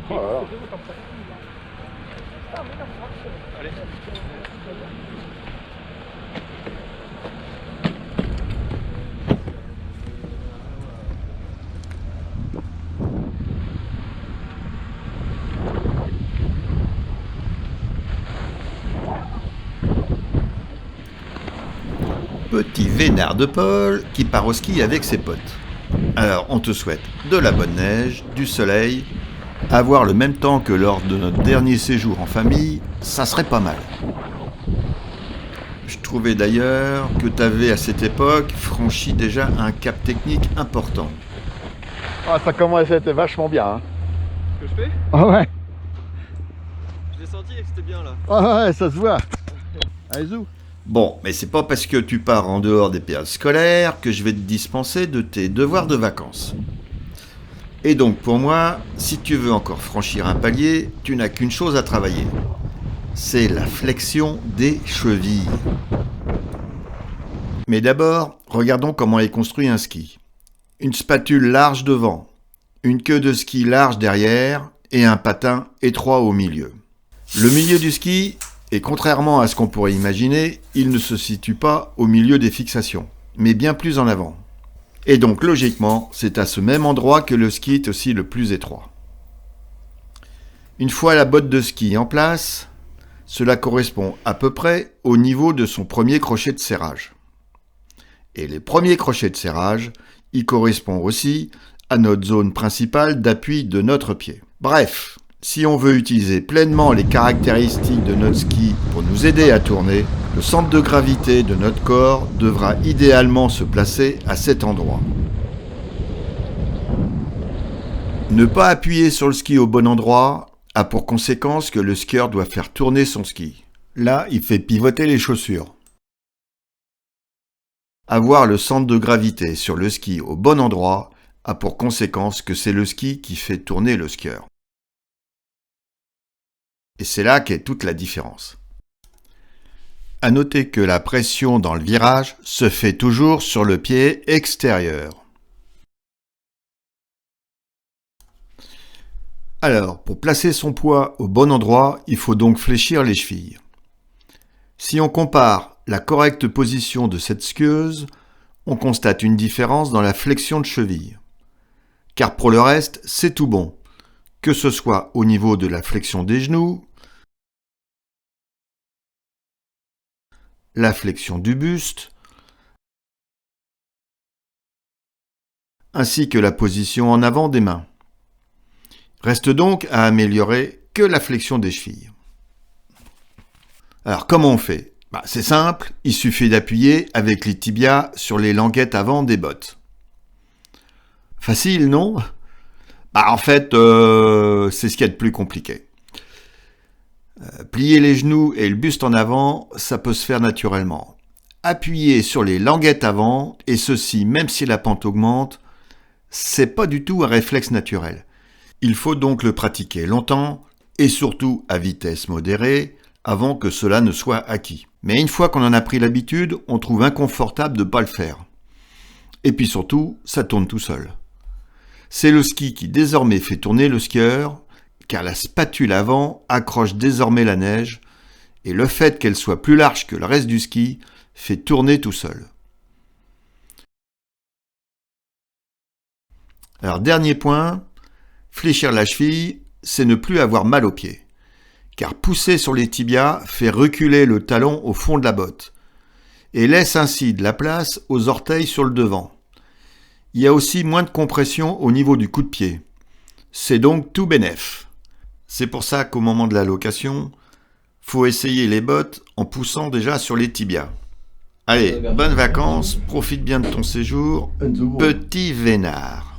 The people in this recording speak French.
Oh là là. Allez. Petit vénard de Paul qui part au ski avec ses potes. Alors on te souhaite de la bonne neige, du soleil, avoir le même temps que lors de notre dernier séjour en famille, ça serait pas mal. Je trouvais d'ailleurs que t'avais à cette époque franchi déjà un cap technique important. Ah, ça commence à être vachement bien. Hein. Ce que je fais? Ah ouais. Je l'ai senti que c'était bien là. Ah ouais, ça se voit. Allez, zou. Bon, mais c'est pas parce que tu pars en dehors des périodes scolaires que je vais te dispenser de tes devoirs de vacances. Et donc pour moi, si tu veux encore franchir un palier, tu n'as qu'une chose à travailler. C'est la flexion des chevilles. Mais d'abord, regardons comment est construit un ski. Une spatule large devant, une queue de ski large derrière et un patin étroit au milieu. Le milieu du ski, et contrairement à ce qu'on pourrait imaginer, il ne se situe pas au milieu des fixations, mais bien plus en avant. Et donc logiquement, c'est à ce même endroit que le ski est aussi le plus étroit. Une fois la botte de ski en place, cela correspond à peu près au niveau de son premier crochet de serrage. Et les premiers crochets de serrage, ils correspondent aussi à notre zone principale d'appui de notre pied. Bref, si on veut utiliser pleinement les caractéristiques de notre ski pour nous aider à tourner, le centre de gravité de notre corps devra idéalement se placer à cet endroit. Ne pas appuyer sur le ski au bon endroit a pour conséquence que le skieur doit faire tourner son ski. Là, il fait pivoter les chaussures. Avoir le centre de gravité sur le ski au bon endroit a pour conséquence que c'est le ski qui fait tourner le skieur. Et c'est là qu'est toute la différence. À noter que la pression dans le virage se fait toujours sur le pied extérieur. Alors, pour placer son poids au bon endroit, il faut donc fléchir les chevilles. Si on compare la correcte position de cette skieuse, on constate une différence dans la flexion de cheville. Car pour le reste, c'est tout bon, que ce soit au niveau de la flexion des genoux, la flexion du buste, ainsi que la position en avant des mains. Reste donc à améliorer que la flexion des chevilles. Alors comment on fait ? C'est simple, il suffit d'appuyer avec les tibias sur les languettes avant des bottes. Facile, non ? En fait, c'est ce qu'il y a de plus compliqué. Plier les genoux et le buste en avant, ça peut se faire naturellement. Appuyer sur les languettes avant, et ceci même si la pente augmente, c'est pas du tout un réflexe naturel. Il faut donc le pratiquer longtemps, et surtout à vitesse modérée, avant que cela ne soit acquis. Mais une fois qu'on en a pris l'habitude, on trouve inconfortable de ne pas le faire. Et puis surtout, ça tourne tout seul. C'est le ski qui désormais fait tourner le skieur, car la spatule avant accroche désormais la neige, et le fait qu'elle soit plus large que le reste du ski fait tourner tout seul. Alors dernier point, fléchir la cheville, c'est ne plus avoir mal aux pieds. Car pousser sur les tibias fait reculer le talon au fond de la botte et laisse ainsi de la place aux orteils sur le devant. Il y a aussi moins de compression au niveau du coup de pied. C'est donc tout bénef. C'est pour ça qu'au moment de la location, faut essayer les bottes en poussant déjà sur les tibias. Allez, bonnes vacances, profite bien de ton séjour, petit vénard.